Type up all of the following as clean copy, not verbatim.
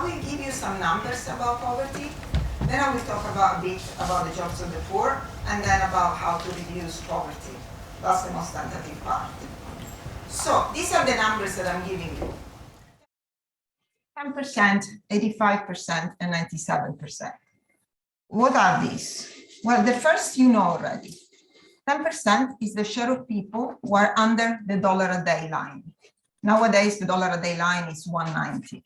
will give you some numbers about poverty. Then I will talk about a bit about the jobs of the poor, and then about how to reduce poverty. That's the most tentative part. So these are the numbers that I'm giving you. 10%, 85%, and 97%. What are these? Well, the first you know already. 10% is the share of people who are under the dollar a day line. Nowadays, the dollar a day line is 190.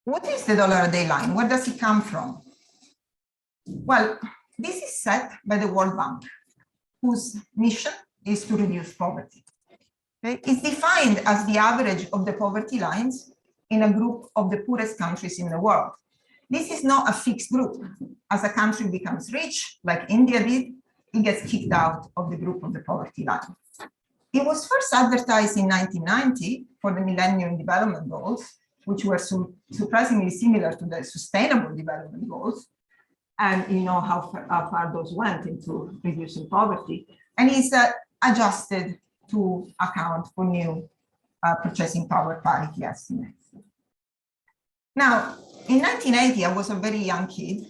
What is the dollar a day line? Where does it come from? Well, this is set by the World Bank, whose mission is to reduce poverty. Okay? It's defined as the average of the poverty lines in a group of the poorest countries in the world. This is not a fixed group. As a country becomes rich, like India did, it gets kicked out of the group of the poverty line. It was first advertised in 1990 for the Millennium Development Goals, which were surprisingly similar to the Sustainable Development Goals. And you know how far those went into reducing poverty. And it's adjusted to account for new purchasing power parity estimates. Now, in 1980, I was a very young kid,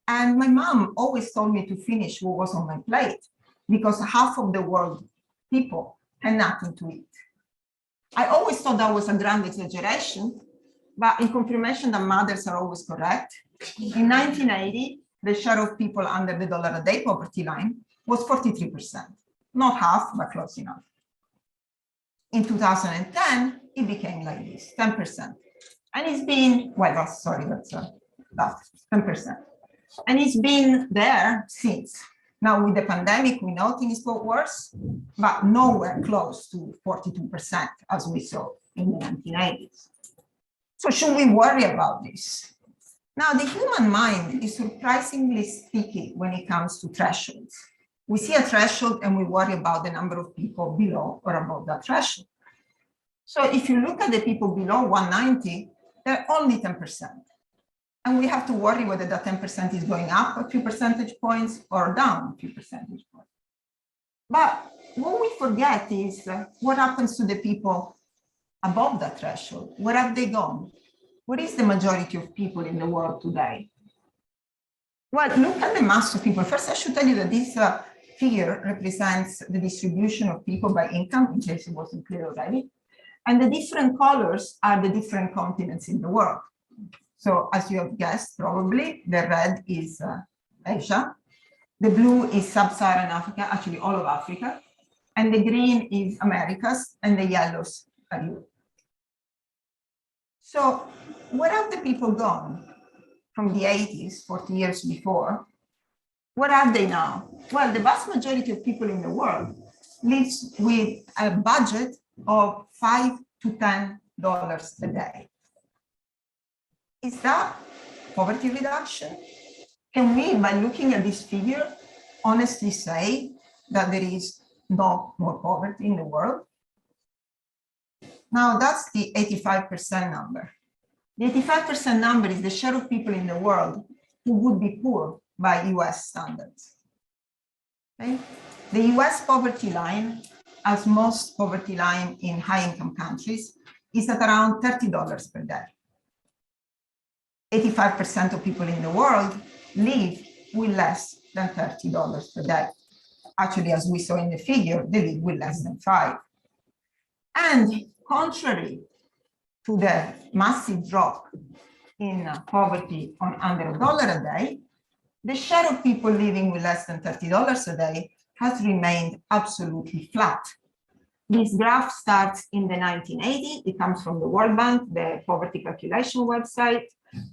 and my mom always told me to finish what was on my plate because half of the world people had nothing to eat. I always thought that was a grand exaggeration, but in confirmation that mothers are always correct, in 1980, the share of people under the dollar a day poverty line was 43%, not half, but close enough. In 2010, it became like this, 10%. And it's been, well, that's 10%. And it's been there since. Now with the pandemic, we know things got worse, but nowhere close to 42% as we saw in the 1980s. So should we worry about this? Now, the human mind is surprisingly sticky when it comes to thresholds. We see a threshold and we worry about the number of people below or above that threshold. So if you look at the people below 190, they're only 10%. And we have to worry whether that 10% is going up a few percentage points or down a few percentage points. But what we forget is what happens to the people above that threshold. Where have they gone? What is the majority of people in the world today? Well, look at the mass of people. First, I should tell you that this figure represents the distribution of people by income, in case it wasn't clear already. And the different colors are the different continents in the world. So as you have guessed, probably, the red is Asia, the blue is Sub-Saharan Africa, actually all of Africa, and the green is Americas, and the yellows are Europe. So where have the people gone from the 80s, 40 years before? Where are they now? Well, the vast majority of people in the world lives with a budget of $5 to $10 a day. Is that poverty reduction? Can we, by looking at this figure, honestly say that there is no more poverty in the world? Now, that's the 85% number. The 85% number is the share of people in the world who would be poor by US standards. Okay? The US poverty line, as most poverty line in high-income countries, is at around $30 per day. 85% of people in the world live with less than $30 per day. Actually, as we saw in the figure, they live with less than 5. And contrary to the massive drop in poverty on under $1 a day, the share of people living with less than $30 a day has remained absolutely flat. This graph starts in the 1980s. It comes from the World Bank, the poverty calculation website.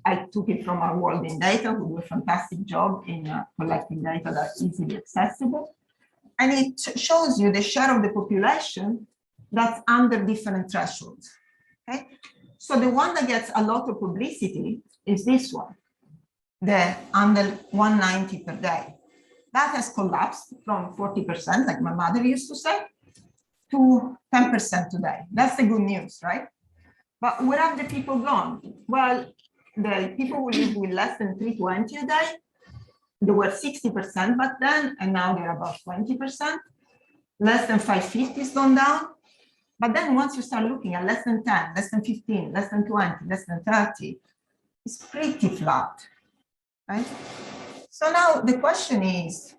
I took it from our World in Data, who do a fantastic job in collecting data that's easily accessible. And it shows you the share of the population that's under different thresholds. Okay? So the one that gets a lot of publicity is this one, the under 190 per day. That has collapsed from 40%, like my mother used to say, to 10% today. That's the good news, right? But where have the people gone? Well, the people who live with less than 320 a day, they were 60% back then, and now they're about 20%. Less than 550 is gone down. But then once you start looking at less than 10, less than 15, less than 20, less than 30, is pretty flat, right? So now the question is,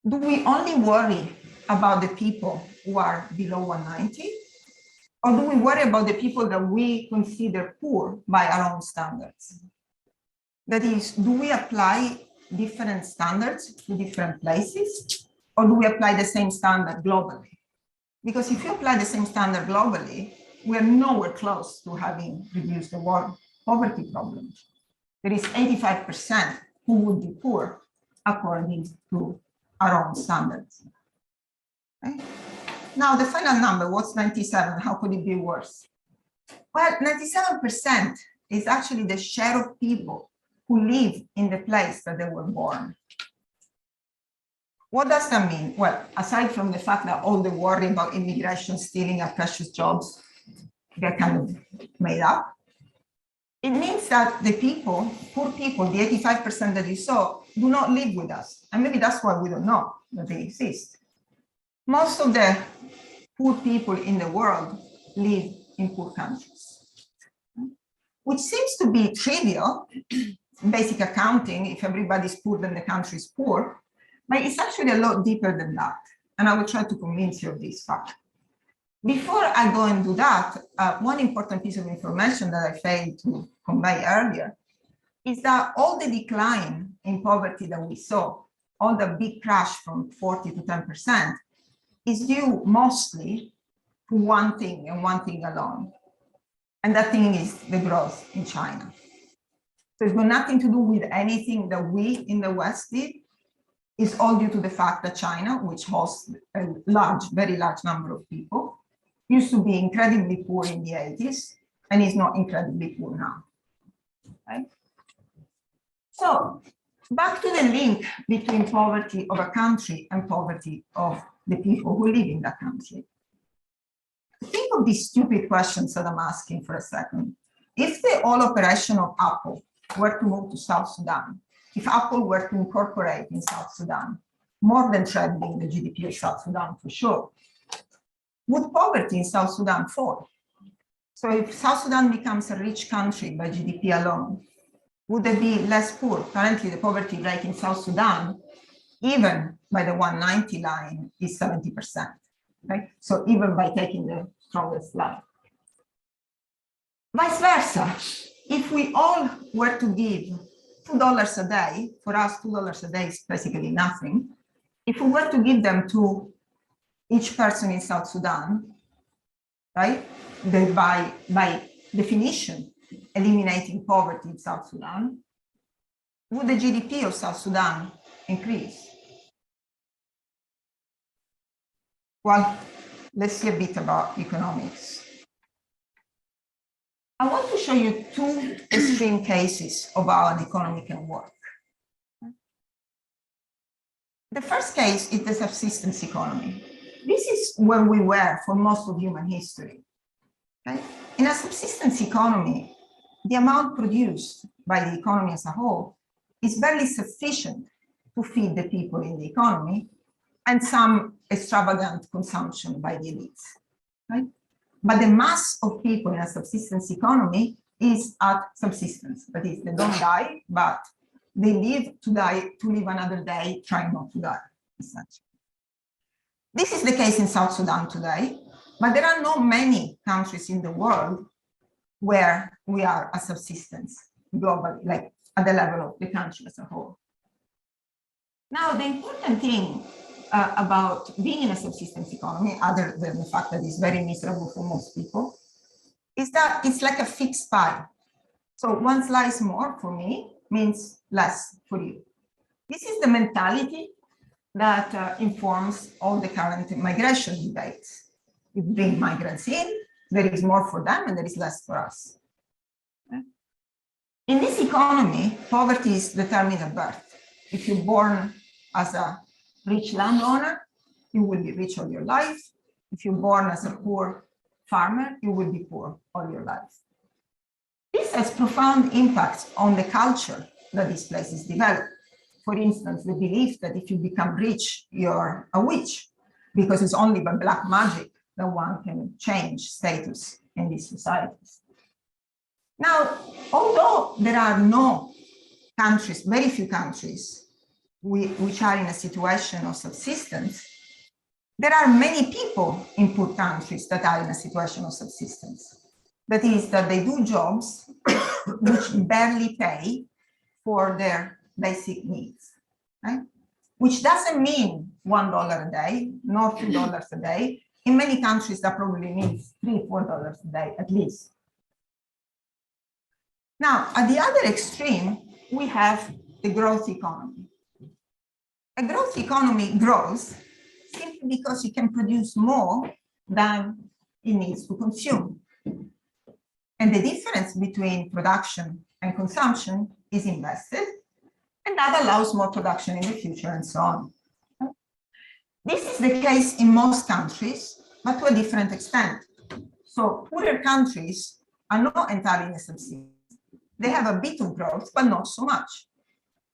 do we only worry about the people who are below 190? Or do we worry about the people that we consider poor by our own standards? That is, do we apply different standards to different places? Or do we apply the same standard globally? Because if you apply the same standard globally, we are nowhere close to having reduced the world poverty problem. There is 85% who would be poor according to our own standards. Okay? Now, the final number, what's 97? How could it be worse? Well, 97% is actually the share of people who live in the place that they were born. What does that mean? Well, aside from the fact that all the worry about immigration stealing our precious jobs, they're kind of made up. It means that the people, poor people, the 85% that you saw, do not live with us. And maybe that's why we don't know that they exist. Most of the poor people in the world live in poor countries, which seems to be trivial, basic accounting. If everybody's poor, then the country is poor. But it's actually a lot deeper than that. And I will try to convince you of this fact. Before I go and do that, one important piece of information that I failed to convey earlier is that all the decline in poverty that we saw, all the big crash from 40 to 10%, is due mostly to one thing and one thing alone. And that thing is the growth in China. So it's got nothing to do with anything that we in the West did. It's all due to the fact that China, which hosts a large, very large number of people, used to be incredibly poor in the 80s and is not incredibly poor now. Right? So back to the link between poverty of a country and poverty of the people who live in that country. Think of these stupid questions that I'm asking for a second. If the whole operation of Apple were to move to South Sudan, if Apple were to incorporate in South Sudan, more than trebling the GDP of South Sudan for sure, would poverty in South Sudan fall? So if South Sudan becomes a rich country by GDP alone, would there be less poor? Currently, the poverty rate in South Sudan, even by the 190 line, is 70%. Right? So even by taking the strongest line. Vice versa, if we all were to give $2 a day, for us $2 a day is basically nothing. If we were to give them to each person in South Sudan, right, thereby by definition eliminating poverty in South Sudan, would the GDP of South Sudan increase? Well, let's see a bit about economics. I want to show you two extreme cases of how an economy can work. The first case is the subsistence economy. This is where we were for most of human history. Okay? In a subsistence economy, the amount produced by the economy as a whole is barely sufficient to feed the people in the economy and some extravagant consumption by the elites. Right? But the mass of people in a subsistence economy is at subsistence. That is, they don't die, but they live to live another day, trying not to die, essentially. This is the case in South Sudan today, but there are not many countries in the world where we are at subsistence globally, like at the level of the country as a whole. Now, the important thing about being in a subsistence economy, other than the fact that it's very miserable for most people, is that it's like a fixed pie. So one slice more for me means less for you. This is the mentality that informs all the current migration debates. You bring migrants in, there is more for them and there is less for us. Okay? In this economy, poverty is determined at birth. If you're born as a rich landowner, you will be rich all your life. If you're born as a poor farmer, you will be poor all your life. This has profound impacts on the culture that these places develop. For instance, the belief that if you become rich, you're a witch, because it's only by black magic that one can change status in these societies. Now, although there are no countries, very few countries, which are in a situation of subsistence, there are many people in poor countries that are in a situation of subsistence. That is, that they do jobs which barely pay for their basic needs, right? Which doesn't mean $1 a day, nor $2 a day. In many countries, that probably means $3, $4 a day at least. Now, at the other extreme, we have the growth economy. A growth economy grows simply because it can produce more than it needs to consume. And the difference between production and consumption is invested, and that allows more production in the future and so on. This is the case in most countries, but to a different extent. So poorer countries are not entirely in a subsistence. They have a bit of growth, but not so much.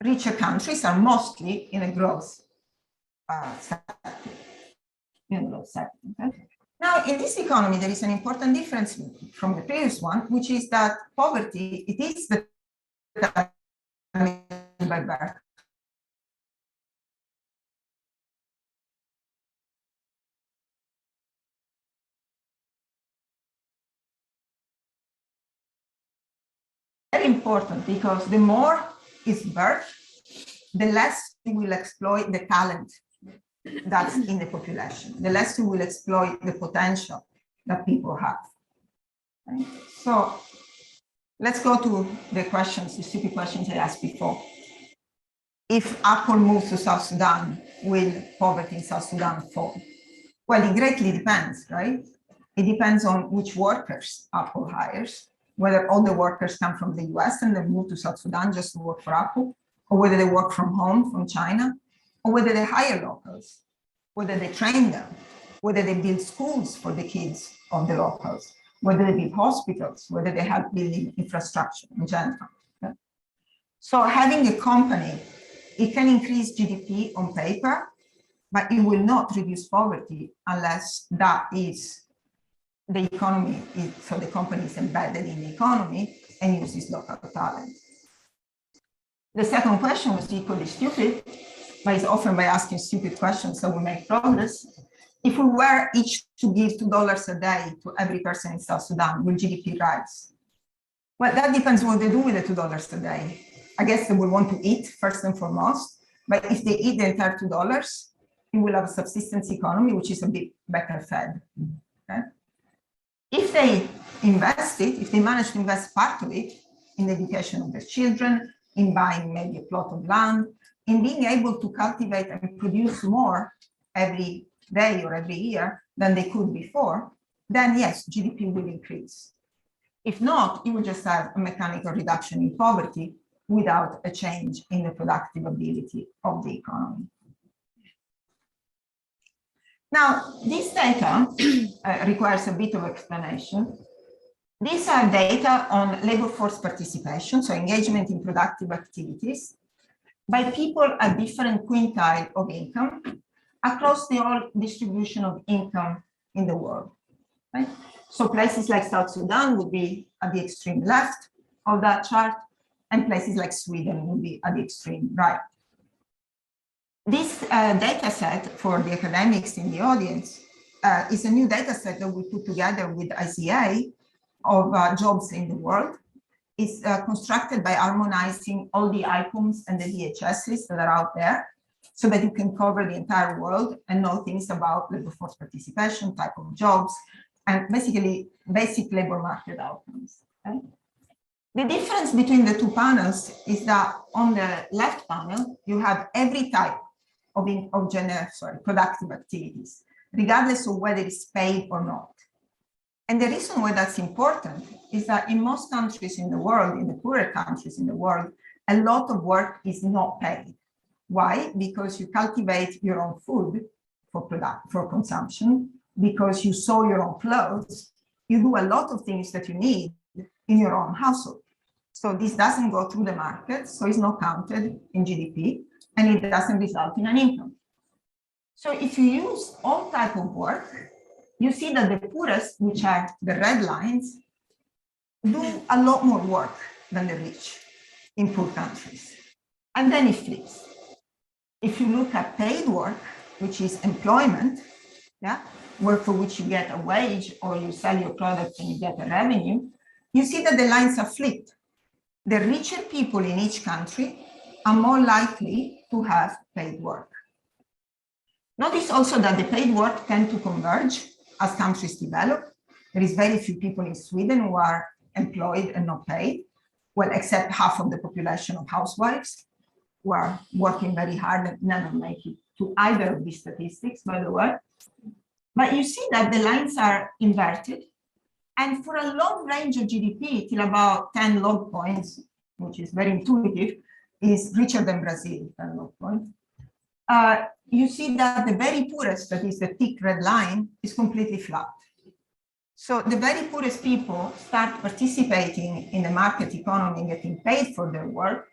Richer countries are mostly in a growth sector. Okay? Now, in this economy, there is an important difference from the previous one, which is that poverty, it is determined by birth. Very important, because the more is birth, the less you will exploit the talent that's in the population, the less you will exploit the potential that people have. Right? So let's go to the questions, the stupid questions I asked before. If Apple moves to South Sudan, will poverty in South Sudan fall? Well, it greatly depends, right? It depends on which workers Apple hires, whether all the workers come from the US and they move to South Sudan just to work for Apple, or whether they work from home, from China, or whether they hire locals, whether they train them, whether they build schools for the kids of the locals, whether they build hospitals, whether they help building infrastructure in general. Okay? So having a company, it can increase GDP on paper, but it will not reduce poverty unless that is the economy, so the company is embedded in the economy and uses local talent. The second question was equally stupid, but it's often by asking stupid questions that we make progress. If we were each to give $2 a day to every person in South Sudan, will GDP rise? Well, that depends what they do with the $2 a day. I guess they will want to eat first and foremost, but if they eat the entire $2, it will have a subsistence economy, which is a bit better fed. Okay? If they invest it, if they manage to invest part of it in the education of their children, in buying maybe a plot of land, in being able to cultivate and produce more every day or every year than they could before, then yes, GDP will increase. If not, you will just have a mechanical reduction in poverty without a change in the productive ability of the economy. Now, this data requires a bit of explanation. These are data on labor force participation, so engagement in productive activities, by people at different quintile of income across the whole distribution of income in the world. Right? So places like South Sudan would be at the extreme left of that chart, and places like Sweden would be at the extreme right. This data set for the academics in the audience is a new data set that we put together with ICA of jobs in the world. It's constructed by harmonizing all the ICOMs and the VHSs that are out there so that you can cover the entire world and know things about labor force participation, type of jobs, and basically basic labor market outcomes. Okay? The difference between the two panels is that on the left panel, you have every type of productive activities, regardless of whether it's paid or not. And the reason why that's important is that in most countries in the world, in the poorer countries in the world, a lot of work is not paid. Why? Because you cultivate your own food for consumption, because you sew your own clothes, you do a lot of things that you need in your own household. So this doesn't go through the market, so it's not counted in GDP, and it doesn't result in an income. So if you use all type of work, you see that the poorest, which are the red lines, do a lot more work than the rich in poor countries. And then it flips. If you look at paid work, which is employment, yeah, work for which you get a wage or you sell your product and you get a revenue, you see that the lines are flipped. The richer people in each country are more likely to have paid work. Notice also that the paid work tend to converge as countries develop. There is very few people in Sweden who are employed and not paid, well, except half of the population of housewives who are working very hard and never make it to either of these statistics, by the way. But you see that the lines are inverted. And for a long range of GDP, till about 10 log points, which is very intuitive, is richer than Brazil, 10 log points. You see that the very poorest, that is the thick red line, is completely flat. So the very poorest people start participating in the market economy and getting paid for their work,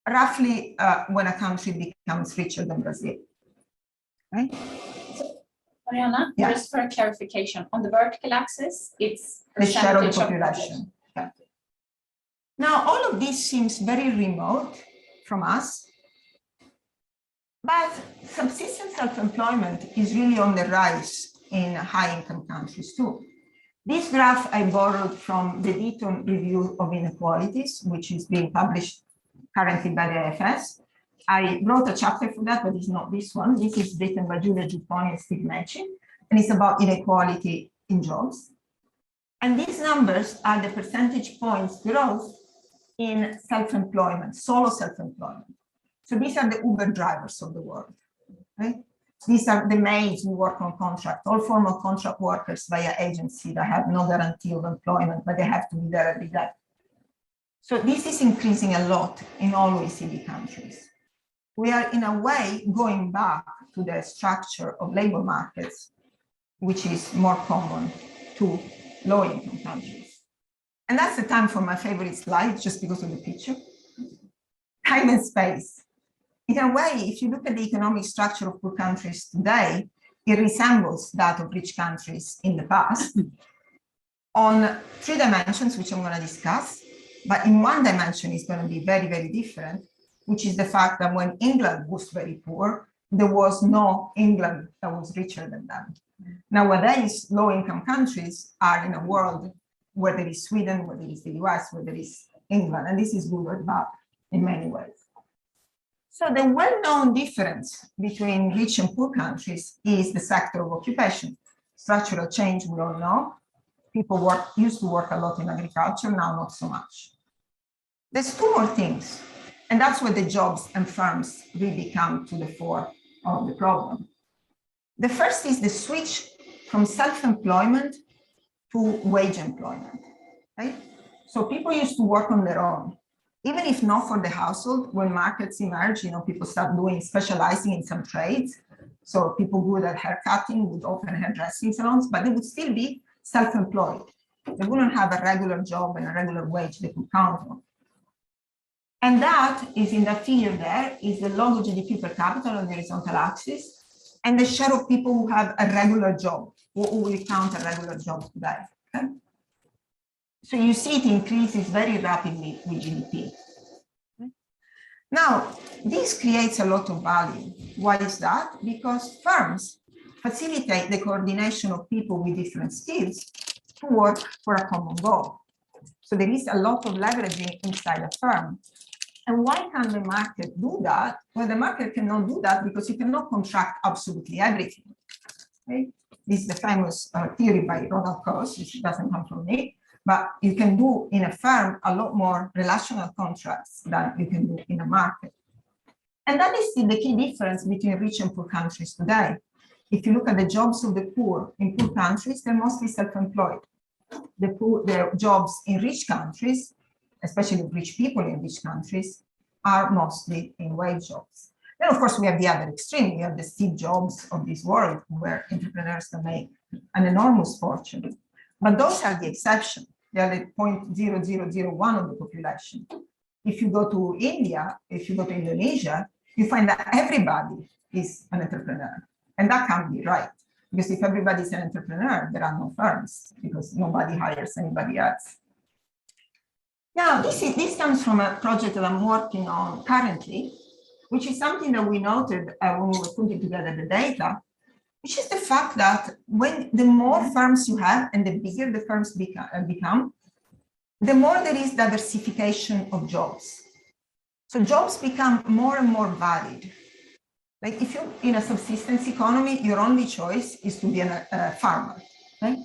roughly when a country becomes richer than Brazil. Right? Oriana, yeah. Just for clarification, on the vertical axis, it's the share of the population. Yeah. Now, all of this seems very remote from us, but subsistence self-employment is really on the rise in high-income countries too. This graph I borrowed from the Deaton Review of Inequalities, which is being published currently by the IFS. I wrote a chapter for that, but it's not this one. This is written by Giulia Giupponi and Steve Mecci, and it's about inequality in jobs. And these numbers are the percentage points growth in self-employment, solo self-employment. So these are the Uber drivers of the world, right? These are the maids who work on contract, all formal contract workers via agency that have no guarantee of employment, but they have to be there every day. So this is increasing a lot in all OECD countries. We are in a way going back to the structure of labor markets, which is more common to low-income countries. And that's the time for my favorite slide, just because of the picture. Time and space. In a way, if you look at the economic structure of poor countries today, it resembles that of rich countries in the past on 3 dimensions, which I'm going to discuss. But in 1 dimension, it's going to be very, very different, which is the fact that when England was very poor, there was no England that was richer than them. Nowadays, low-income countries are in a world where there is Sweden, where there is the US, where there is England, and this is good or bad in many ways. So the well-known difference between rich and poor countries is the sector of occupation. Structural change, we all know. People used to work a lot in agriculture, now not so much. There's 2 more things, and that's where the jobs and firms really come to the fore of the problem. The first is the switch from self-employment to wage employment, right? So people used to work on their own. Even if not for the household, when markets emerge, people start specializing in some trades. So people good at hair cutting would open hairdressing salons, but they would still be self-employed. They wouldn't have a regular job and a regular wage they could count on. And that is in the figure there, is the log of GDP per capita on the horizontal axis, and the share of people who have a regular job, who will count a regular job today. Okay? So you see it increases very rapidly with GDP. Now, this creates a lot of value. Why is that? Because firms facilitate the coordination of people with different skills to work for a common goal. So there is a lot of leveraging inside a firm. And why can the market do that? Well, the market cannot do that because you cannot contract absolutely everything. Okay? This is the famous theory by Ronald Coase, which doesn't come from me. But you can do in a firm a lot more relational contracts than you can do in a market. And that is the key difference between rich and poor countries today. If you look at the jobs of the poor in poor countries, they're mostly self-employed. The jobs in rich countries, especially rich people in rich countries, are mostly in wage jobs. Then, of course, we have the other extreme. We have the Steve Jobs of this world, where entrepreneurs can make an enormous fortune. But those are the exception. They are the 0.0001 of the population. If you go to India, if you go to Indonesia, you find that everybody is an entrepreneur. And that can't be right. Because if everybody is an entrepreneur, there are no firms, because nobody hires anybody else. Now, this comes from a project that I'm working on currently, which is something that we noted when we were putting together the data, which is the fact that when the more firms you have and the bigger the firms become, the more there is diversification of jobs. So jobs become more and more varied. Like if you're in a subsistence economy, your only choice is to be a farmer, right?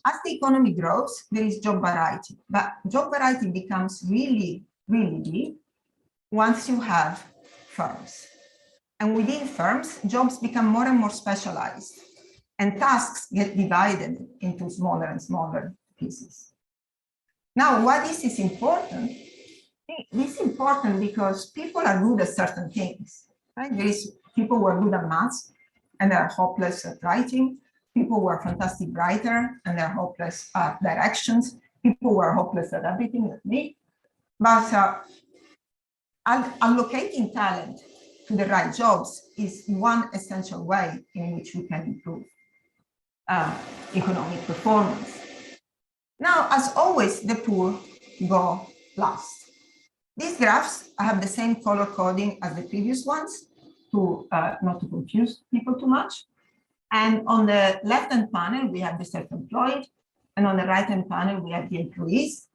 As the economy grows, there is job variety, but job variety becomes really, really big once you have firms. And within firms, jobs become more and more specialized, and tasks get divided into smaller and smaller pieces. Now, why this is important? This is important because people are good at certain things, right? There is people who are good at maths and they are hopeless at writing. People who are fantastic writer and they're hopeless at directions. People who are hopeless at everything, like me. But allocating talent to the right jobs is one essential way in which we can improve economic performance. Now, as always, the poor go last. These graphs have the same color coding as the previous ones to not to confuse people too much. And on the left-hand panel, we have the self-employed, and on the right-hand panel, we have the employees.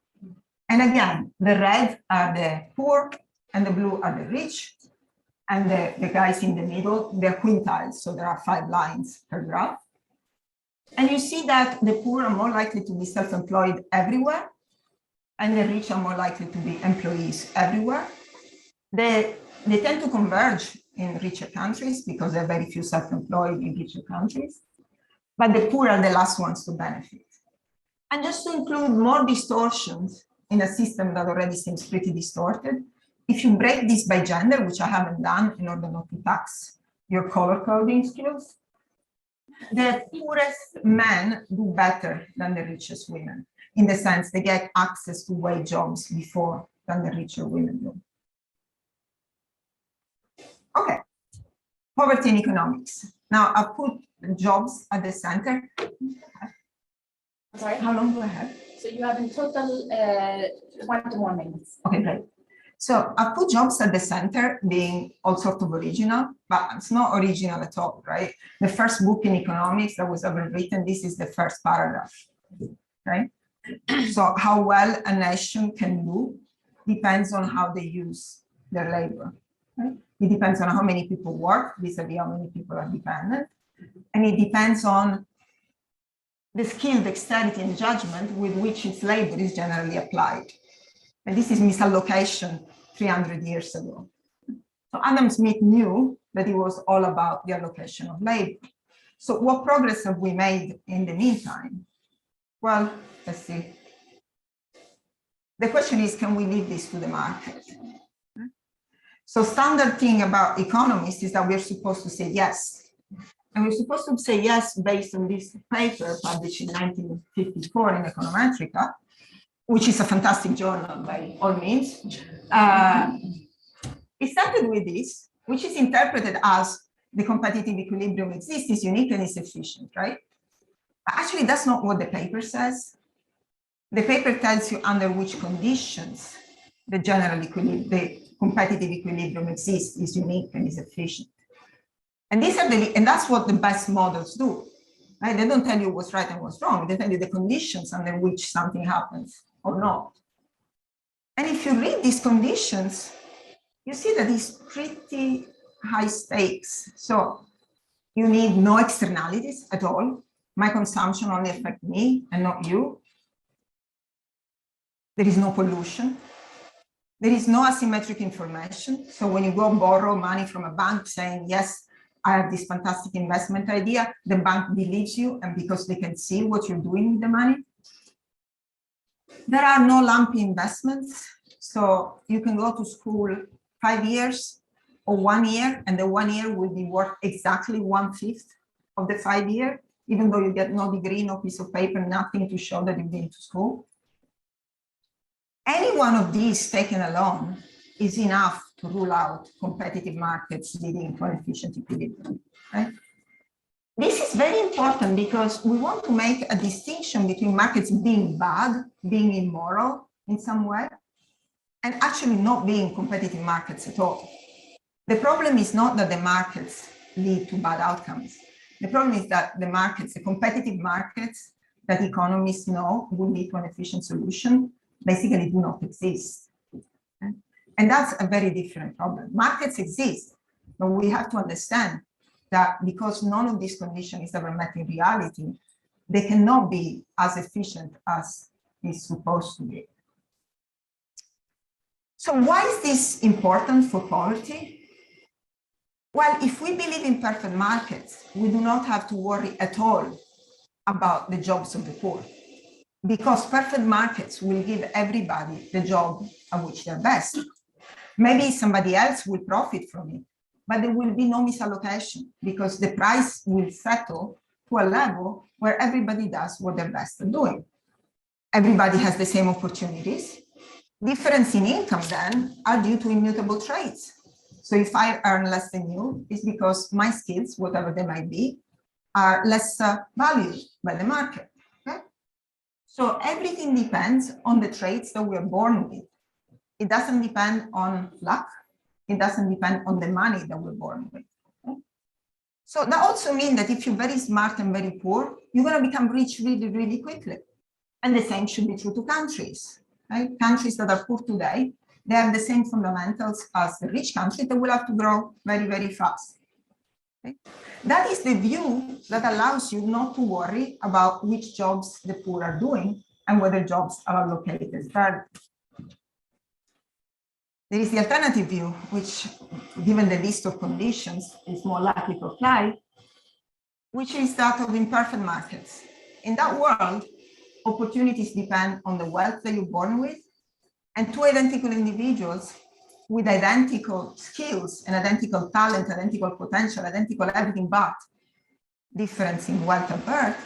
And again, the red are the poor, and the blue are the rich, and the guys in the middle, they're quintiles, so there are 5 lines per graph. And you see that the poor are more likely to be self-employed everywhere, and the rich are more likely to be employees everywhere. They tend to converge in richer countries because there are very few self-employed in richer countries, but the poor are the last ones to benefit. And just to include more distortions in a system that already seems pretty distorted, if you break this by gender, which I haven't done in order not to tax your color coding skills, the poorest men do better than the richest women, in the sense they get access to wage jobs before than the richer women do. Okay, poverty in economics. Now I've put jobs at the center. Sorry? How long do I have? So you have in total 21 minutes. Okay, great. So I put jobs at the center being all sorts of original, but it's not original at all, right? The first book in economics that was ever written, this is the first paragraph, right? So how well a nation can do depends on how they use their labor, right? It depends on how many people work vis-a-vis how many people are dependent. And it depends on the skill, dexterity, and judgment with which its labor is generally applied. And this is misallocation 300 years ago. So Adam Smith knew that it was all about the allocation of labor. So what progress have we made in the meantime? Well, let's see. The question is, can we leave this to the market? So standard thing about economists is that we're supposed to say yes. And we're supposed to say yes based on this paper published in 1954 in Econometrica, which is a fantastic journal by all means. It started with this, which is interpreted as the competitive equilibrium exists, is unique and is efficient, right? Actually, that's not what the paper says. The paper tells you under which conditions the the competitive equilibrium exists, is unique and is efficient. And these are and that's what the best models do. Right? They don't tell you what's right and what's wrong. They tell you the conditions under which something happens or not. And if you read these conditions, you see that it's pretty high stakes. So you need no externalities at all. My consumption only affects me and not you. There is no pollution. There is no asymmetric information. So when you go borrow money from a bank saying, yes, I have this fantastic investment idea, the bank believes you, and because they can see what you're doing with the money. There are no lumpy investments. So you can go to school 5 years or 1 year, and the 1 year will be worth exactly 1/5 of the 5 year, even though you get no degree, no piece of paper, nothing to show that you've been to school. Any one of these taken alone is enough to rule out competitive markets leading to an efficient equilibrium, right? This is very important because we want to make a distinction between markets being bad, being immoral, in some way, and actually not being competitive markets at all. The problem is not that the markets lead to bad outcomes. The problem is that the markets, the competitive markets that economists know will lead to an efficient solution, basically do not exist. Okay? And that's a very different problem. Markets exist, but we have to understand that because none of these conditions is ever met in reality, they cannot be as efficient as is supposed to be. So why is this important for poverty? Well, if we believe in perfect markets, we do not have to worry at all about the jobs of the poor, because perfect markets will give everybody the job at which they're best. Maybe somebody else will profit from it, but there will be no misallocation because the price will settle to a level where everybody does what they're best at doing. Everybody has the same opportunities. Difference in income then are due to immutable traits. So if I earn less than you, it's because my skills, whatever they might be, are less valued by the market. Okay? So everything depends on the traits that we are born with. It doesn't depend on luck. It doesn't depend on the money that we're born with. Okay? So that also means that if you're very smart and very poor, you're going to become rich really, really quickly. And the same should be true to countries. Right? Countries that are poor today, they have the same fundamentals as the rich countries that will have to grow very, very fast. Okay? That is the view that allows you not to worry about which jobs the poor are doing and whether jobs are allocated fairly. There is the alternative view, which, given the list of conditions, is more likely to apply, which is that of imperfect markets. In that world, opportunities depend on the wealth that you're born with, and two identical individuals with identical skills and identical talent, identical potential, identical everything but difference in wealth at birth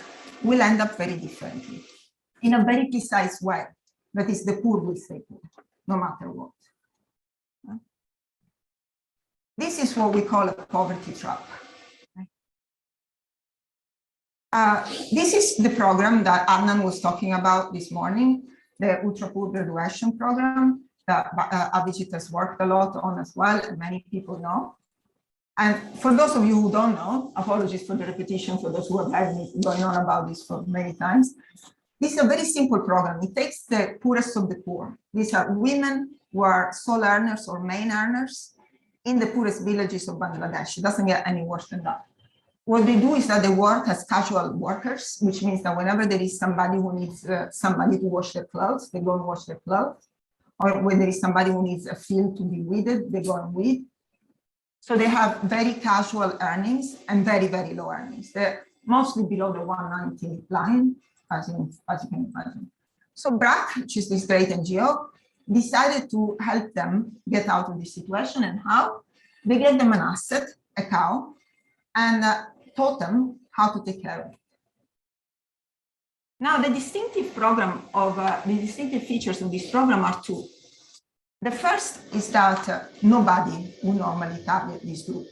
will end up very differently in a very precise way. That is, the poor will stay poor, no matter what. This is what we call a poverty trap. This is the program that Adnan was talking about this morning, the Ultra Poor Graduation Program that Abhijit has worked a lot on as well, and many people know. And for those of you who don't know, apologies for the repetition for those who have heard me going on about this for many times. This is a very simple program. It takes the poorest of the poor. These are women who are sole earners or main earners in the poorest villages of Bangladesh. It doesn't get any worse than that. What they do is that they work as casual workers, which means that whenever there is somebody who needs somebody to wash their clothes, they go and wash their clothes. Or when there is somebody who needs a field to be weeded, they go and weed. So they have very casual earnings and very, very low earnings. They're mostly below the 190 line, as you can imagine. So BRAC, which is this great NGO, decided to help them get out of this situation. And how? They gave them an asset, a cow, and taught them how to take care of it. Now, the distinctive features of this program are two. The first is that nobody will normally target this group.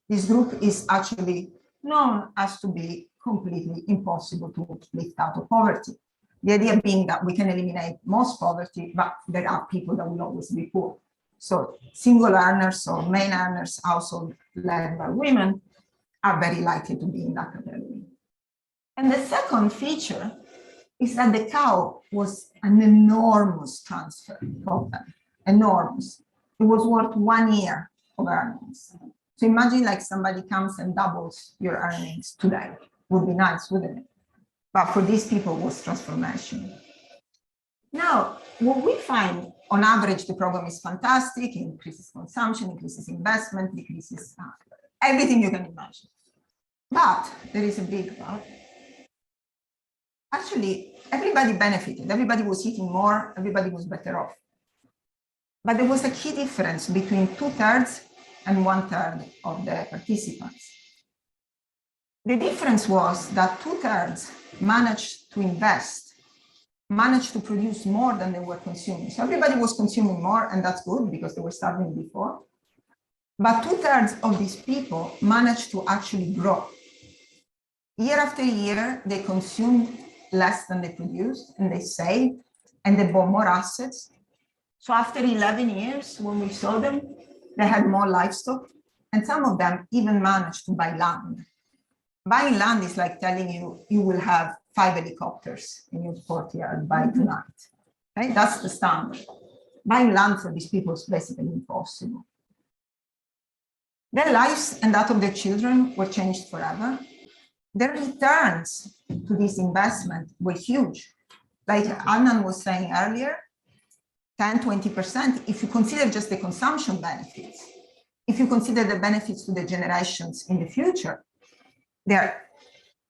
This group is actually known as to be completely impossible to lift out of poverty. The idea being that we can eliminate most poverty, but there are people that will always be poor. So single earners or main earners, household led by women, are very likely to be in that category. And the second feature is that the cow was an enormous transfer problem, enormous. It was worth 1 year of earnings. So imagine like somebody comes and doubles your earnings today. Would be nice, wouldn't it? But for these people, it was transformation. Now, what we find, on average, the program is fantastic, increases consumption, increases investment, decreases everything you can imagine. But there is a big but. Actually, everybody benefited. Everybody was eating more. Everybody was better off. But there was a key difference between 2/3 and 1/3 of the participants. The difference was that 2/3 managed to invest, managed to produce more than they were consuming. So everybody was consuming more, and that's good because they were starving before. But 2/3 of these people managed to actually grow. Year after year, they consumed less than they produced, and they saved, and they bought more assets. So after 11 years, when we saw them, they had more livestock, and some of them even managed to buy land. Buying land is like telling you, you will have 5 helicopters in your courtyard by tonight. Okay? That's the standard. Buying land for these people is basically impossible. Their lives and that of their children were changed forever. Their returns to this investment were huge. Like Annan was saying earlier, 10, 20%, if you consider just the consumption benefits. If you consider the benefits to the generations in the future, they're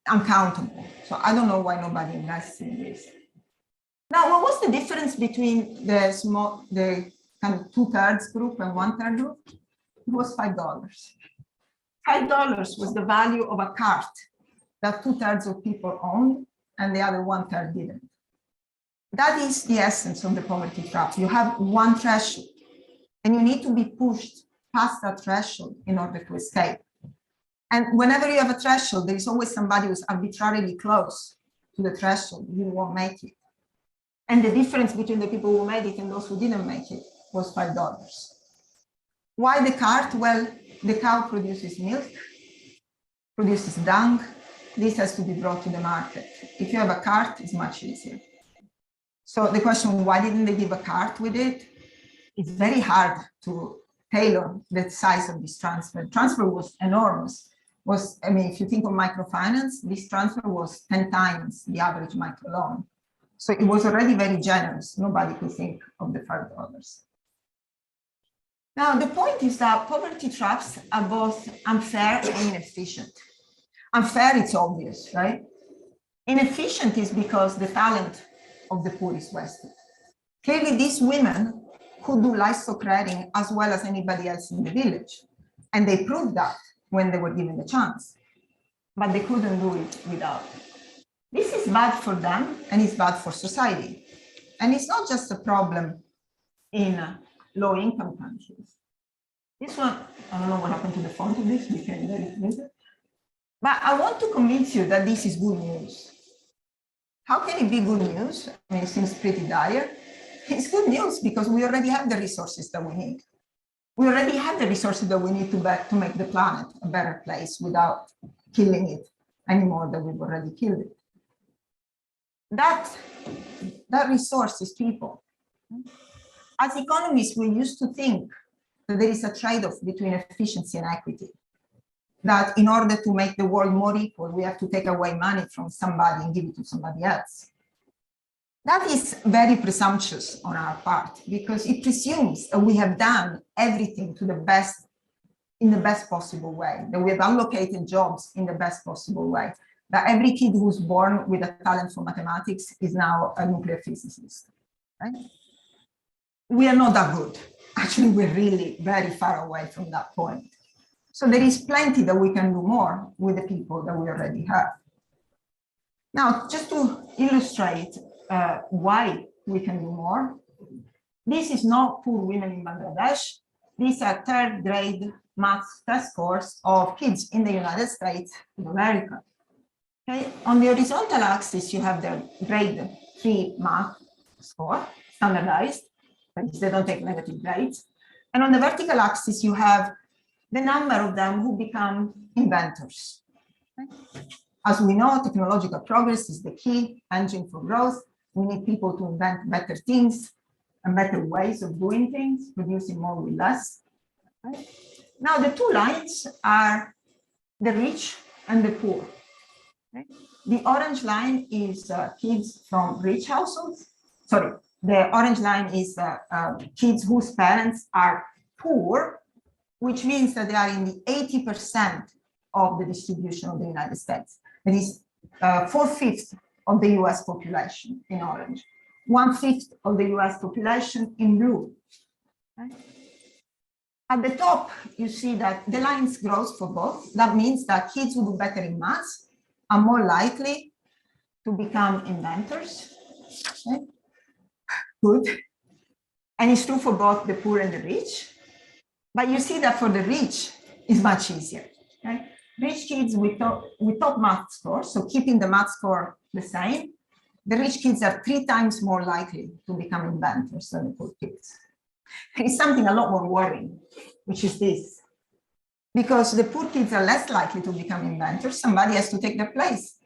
uncountable. So I don't know why nobody invests in this. Now, what was the difference between the kind of 2/3 group and 1/3 group? It was $5. $5 was the value of a cart that 2/3 of people owned and the other 1/3 didn't. That is the essence of the poverty trap. You have one threshold and you need to be pushed past that threshold in order to escape. And whenever you have a threshold, there is always somebody who's arbitrarily close to the threshold. You won't make it. And the difference between the people who made it and those who didn't make it was $5. Why the cart? Well, the cow produces milk, produces dung. This has to be brought to the market. If you have a cart, it's much easier. So the question, why didn't they give a cart with it? It's very hard to tailor the size of this transfer. Transfer was enormous. I mean, if you think of microfinance, this transfer was 10 times the average microloan. So it was already very generous. Nobody could think of the $5. Now, the point is that poverty traps are both unfair and inefficient. Unfair, it's obvious, right? Inefficient is because the talent of the poor is wasted. Clearly, these women could do livestock rearing as well as anybody else in the village. And they proved that when they were given the chance. But they couldn't do it without. This is bad for them and it's bad for society. And it's not just a problem in low-income countries. This one, I don't know what happened to the font of this, we can edit it. But I want to convince you that this is good news. How can it be good news? I mean, it seems pretty dire. It's good news because we already have the resources that we need. We already have the resources that we need to make the planet a better place without killing it any more than we've already killed it. That resource is people. As economists, we used to think that there is a trade-off between efficiency and equity. That in order to make the world more equal, we have to take away money from somebody and give it to somebody else. That is very presumptuous on our part because it presumes that we have done everything to the best, in the best possible way, that we have allocated jobs in the best possible way, that every kid who's born with a talent for mathematics is now a nuclear physicist, right? We are not that good. Actually, we're really very far away from that point. So there is plenty that we can do more with the people that we already have. Now, just to illustrate why we can do more, this is not poor women in Bangladesh. These are third grade math test scores of kids in the United States and America. Okay. On the horizontal axis, you have their grade 3 math score, standardized, because they don't take negative grades. And on the vertical axis, you have the number of them who become inventors. Okay. As we know, technological progress is the key engine for growth. We need people to invent better things and better ways of doing things, producing more with less. Okay. Now, the two lines are the rich and the poor. Okay. The orange line is kids from rich households. Sorry, the orange line is kids whose parents are poor, which means that they are in the 80% of the distribution of the United States. That is 4/5 of the US population in orange, 1/5 of the US population in blue. Okay. At the top, you see that the lines grows for both. That means that kids who do better in math are more likely to become inventors. Okay. Good. And it's true for both the poor and the rich. But you see that for the rich, it's much easier. Okay. Rich kids with top math scores, so keeping the math score the same, the rich kids are 3 times more likely to become inventors than the poor kids. And it's something a lot more worrying, which is this. Because the poor kids are less likely to become inventors, somebody has to take their place.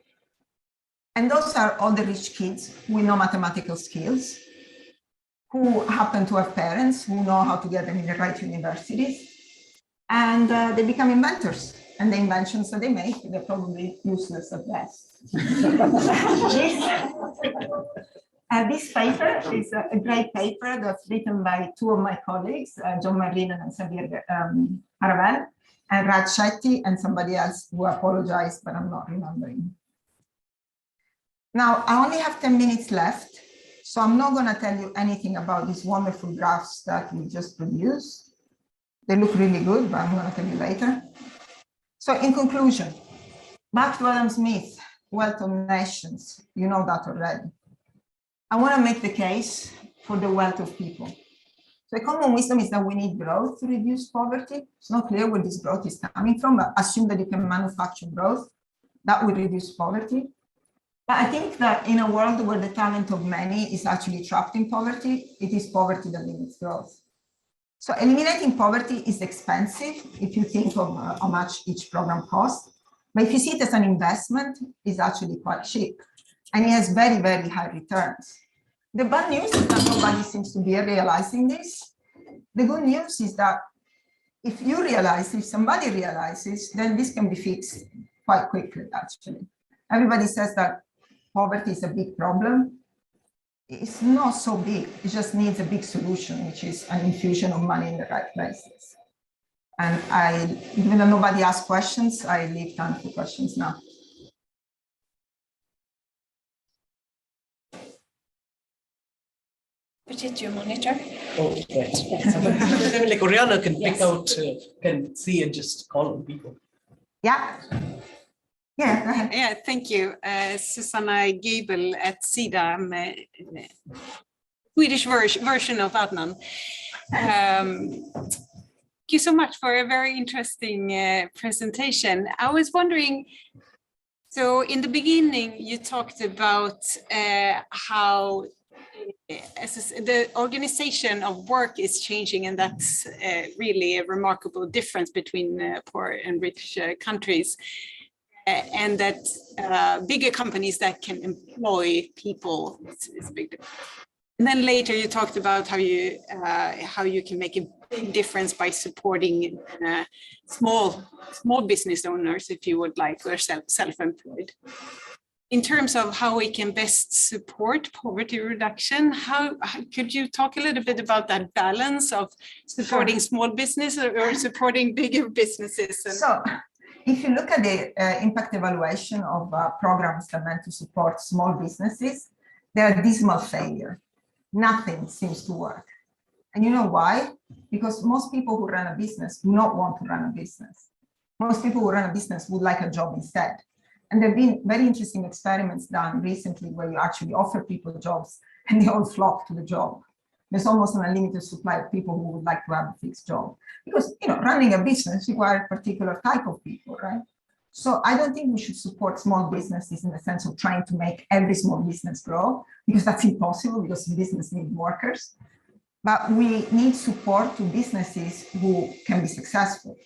And those are all the rich kids with no mathematical skills, who happen to have parents who know how to get them in the right universities. And they become inventors. And the inventions that they make, they're probably useless at best. This paper is a great paper that's written by 2 of my colleagues, John Marlinen and Xavier Aravel, and Raj Shetty, and somebody else who apologized, but I'm not remembering. Now, I only have 10 minutes left, so I'm not going to tell you anything about these wonderful graphs that we just produced. They look really good, but I'm going to tell you later. So in conclusion, back to Adam Smith, wealth of nations, you know that already. I want to make the case for the wealth of people. So the common wisdom is that we need growth to reduce poverty. It's not clear where this growth is coming from, but assume that you can manufacture growth. That will reduce poverty. But I think that in a world where the talent of many is actually trapped in poverty, it is poverty that limits growth. So eliminating poverty is expensive if you think of how much each program costs. But if you see it as an investment, it's actually quite cheap. And it has very, very high returns. The bad news is that nobody seems to be realizing this. The good news is that if you realize, if somebody realizes, then this can be fixed quite quickly, actually. Everybody says that poverty is a big problem. It's not so big. It just needs a big solution, which is an infusion of money in the right places. And even though nobody asked questions, I leave time for questions now. Did you monitor? Oh, right. Like Oriana can pick out, can see and just call on people. Yeah. Yeah, go ahead. Yeah, thank you. Susanna Gabel at SIDA. I'm a Swedish version of Adnan. Thank you so much for a very interesting presentation. I was wondering, so in the beginning, you talked about how the organization of work is changing, and that's really a remarkable difference between poor and rich countries. And that bigger companies that can employ people is a big difference. And then later you talked about how you can make a big difference by supporting small business owners, if you would like, or self-employed. In terms of how we can best support poverty reduction, how could you talk a little bit about that balance of supporting small business or supporting bigger businesses? So, if you look at the impact evaluation of programs that are meant to support small businesses, they're a dismal failure. Nothing seems to work. And you know why? Because most people who run a business do not want to run a business. Most people who run a business would like a job instead. And there have been very interesting experiments done recently where you actually offer people jobs and they all flock to the job. There's almost an unlimited supply of people who would like to have a fixed job. Because running a business requires a particular type of people, right? So I don't think we should support small businesses in the sense of trying to make every small business grow, because that's impossible, because business needs workers. But we need support to businesses who can be successful.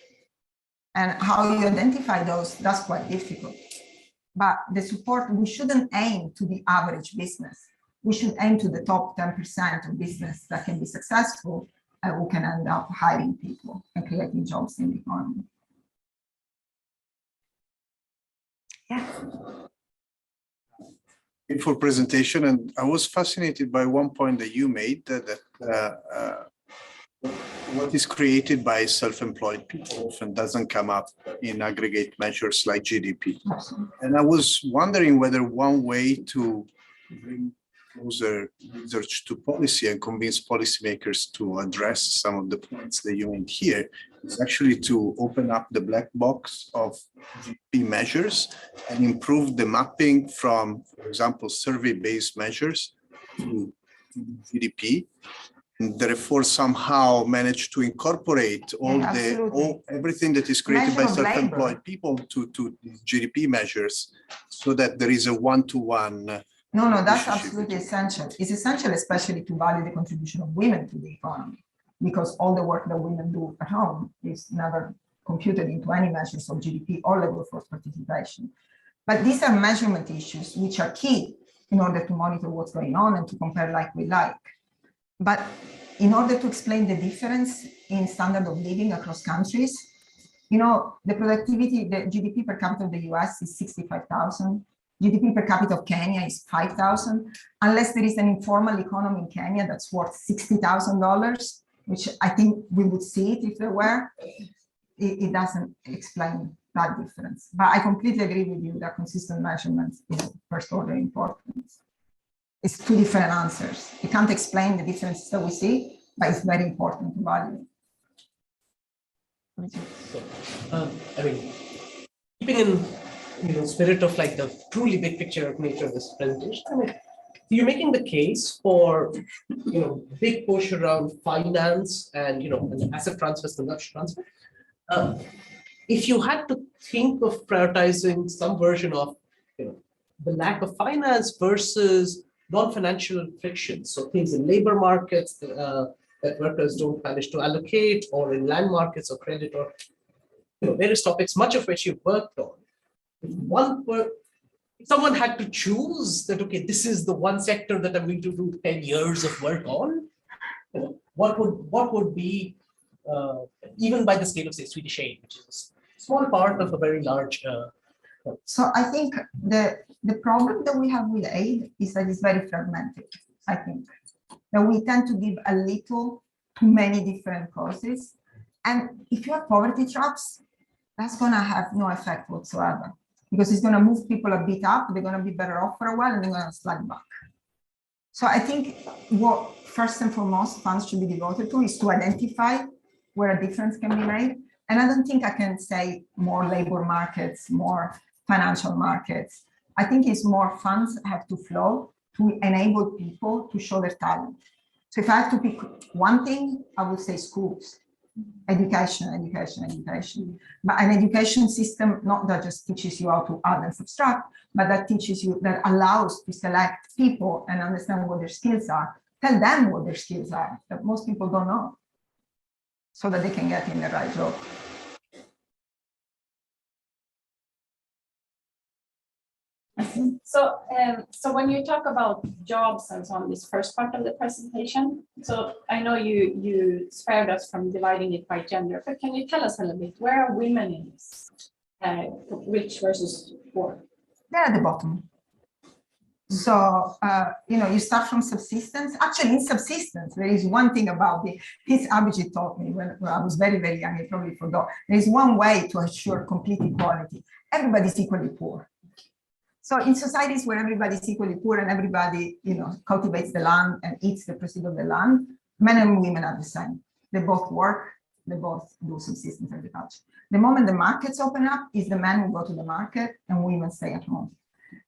And how you identify those, that's quite difficult. But the support, we shouldn't aim to the average business. We should aim to the top 10% of business that can be successful and who can end up hiring people and creating jobs in the economy. Yeah. Beautiful presentation, and I was fascinated by one point that you made, that what is created by self-employed people often doesn't come up in aggregate measures like GDP. Absolutely. And I was wondering whether one way to bring closer research to policy and convince policymakers to address some of the points that you made here is actually to open up the black box of GDP measures and improve the mapping from, for example, survey-based measures to GDP, and therefore somehow manage to incorporate everything that is created by self-employed people to GDP measures, so that there is a one-to-one No, that's relationship absolutely between- essential. It's essential, especially to value the contribution of women to the economy, because all the work that women do at home is never computed into any measures of GDP or labor force participation. But these are measurement issues which are key in order to monitor what's going on and to compare like with like. But in order to explain the difference in standard of living across countries, you know, the productivity, the GDP per capita of the US is 65,000. GDP per capita of Kenya is 5,000, unless there is an informal economy in Kenya that's worth $60,000, which I think we would see it if there were. It doesn't explain that difference. But I completely agree with you that consistent measurements is of first order importance. It's two different answers. You can't explain the differences that we see, but it's very important to value. So, I mean, keeping in spirit of like the truly big picture nature of this presentation, I mean, you're making the case for big push around finance and and asset transfers, consumption transfer. If you had to think of prioritizing some version of the lack of finance versus non-financial frictions, so things in labor markets that workers don't manage to allocate, or in land markets or credit, or various topics, much of which you've worked on. If someone had to choose that, okay, this is the one sector that I'm going to do 10 years of work on, what would be, even by the scale of, say, Swedish aid, which is a small part of a very large. So I think the problem that we have with aid is that it's very fragmented. I think that we tend to give a little to many different causes. And if you have poverty traps, that's going to have no effect whatsoever, because it's going to move people a bit up, they're going to be better off for a while, and they're going to slide back. So I think what first and foremost funds should be devoted to is to identify where a difference can be made. And I don't think I can say more labor markets, more financial markets. I think it's more funds have to flow to enable people to show their talent. So if I have to pick one thing, I would say schools, education. But an education system, not that just teaches you how to add and subtract, but that teaches you, that allows to select people and understand what their skills are, tell them what their skills are, that most people don't know, so that they can get in the right job. So when you talk about jobs and so on, this first part of the presentation, so I know you spared us from dividing it by gender, but can you tell us a little bit, where are women in this? Rich versus poor? They're at the bottom. So, you start from subsistence. Actually, in subsistence, there is one thing about this Abhijit taught me when I was very, very young, I probably forgot. There is one way to assure complete equality. Everybody's equally poor. So in societies where everybody's equally poor and everybody, cultivates the land and eats the proceeds of the land, men and women are the same. They both work, they both do subsistence agriculture. The moment the markets open up, is the men who go to the market and women stay at home.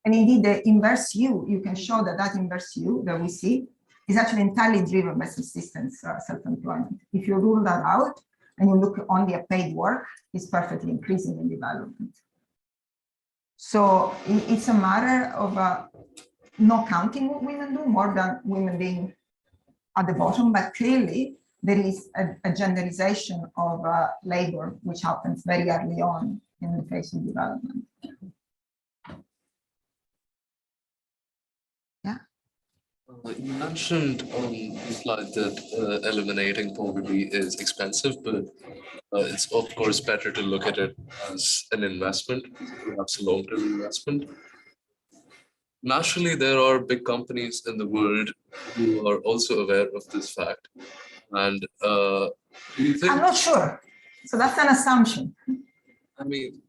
And indeed, the inverse U, you can show that inverse U that we see is actually entirely driven by subsistence self-employment. If you rule that out and you look only at paid work, it's perfectly increasing in development. So it's a matter of not counting what women do, more than women being at the bottom, but clearly there is a genderization of labor, which happens very early on in the phase of development. Yeah. You mentioned on the slide that eliminating poverty is expensive, but it's of course better to look at it as an investment, perhaps a long-term investment. Naturally, there are big companies in the world who are also aware of this fact. And do you think, I'm not sure. So that's an assumption. I mean,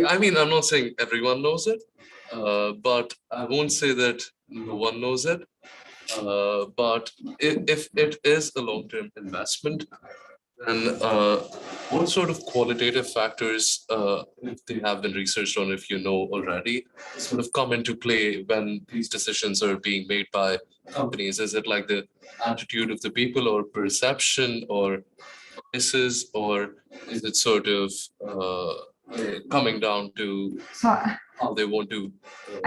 I'm not saying everyone knows it, but I won't say that no one knows it. But if it is a long-term investment, then what sort of qualitative factors, if they have been researched on, if you know already, sort of come into play when these decisions are being made by companies? Is it like the attitude of the people, or perception, or biases, or is it sort of coming down to how they want to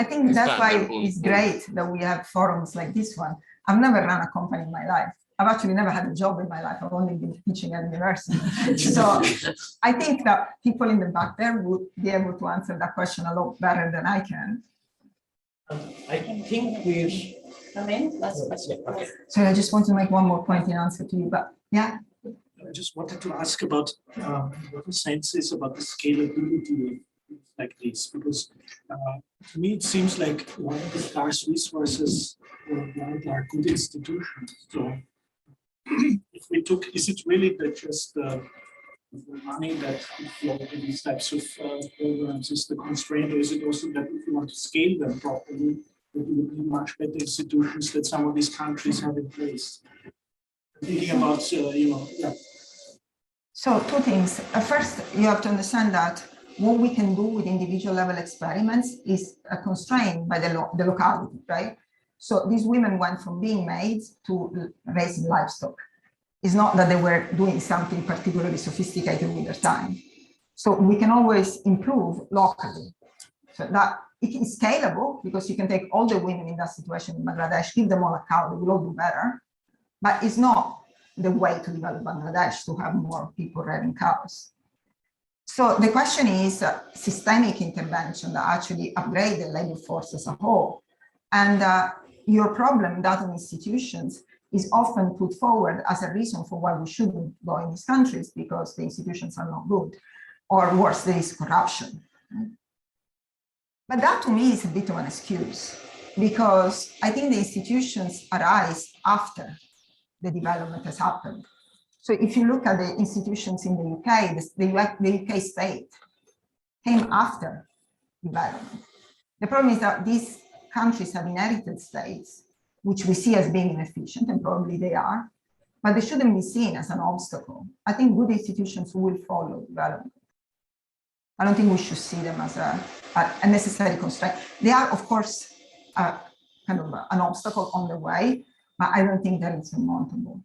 I think that's why expand their own- it's great that we have forums like this one. I've never run a company in my life. I've actually never had a job in my life. I've only been teaching at university. So I think that people in the back there would be able to answer that question a lot better than I can. I think we're. Come in, last question. Okay. So I just want to make one more point in answer to you, but yeah. I just wanted to ask about what the sense is about the scalability of things like this, because to me it seems like one of the scarce resources worldwide are good institutions. So if we took, is it really that just the money that could flow to these types of programs is the constraint, or is it also that if you want to scale them properly, that you would need much better institutions that some of these countries have in place? Thinking about, yeah. So two things. First, you have to understand that what we can do with individual level experiments is constrained by the locality, right? So these women went from being maids to raising livestock. It's not that they were doing something particularly sophisticated with their time. So we can always improve locally. So that it is scalable because you can take all the women in that situation in Bangladesh, give them all a cow, they will all do better. But it's not the way to develop Bangladesh to have more people rearing cows. So the question is systemic intervention that actually upgrade the labor force as a whole. And your problem, data institutions, is often put forward as a reason for why we shouldn't go in these countries because the institutions are not good, or worse, there is corruption. But that to me is a bit of an excuse because I think the institutions arise after the development has happened. So if you look at the institutions in the UK, the UK state came after development. The problem is that these countries have inherited states, which we see as being inefficient, and probably they are, but they shouldn't be seen as an obstacle. I think good institutions will follow development. I don't think we should see them as a necessary constraint. They are, of course, kind of an obstacle on the way, but I don't think that it's insurmountable.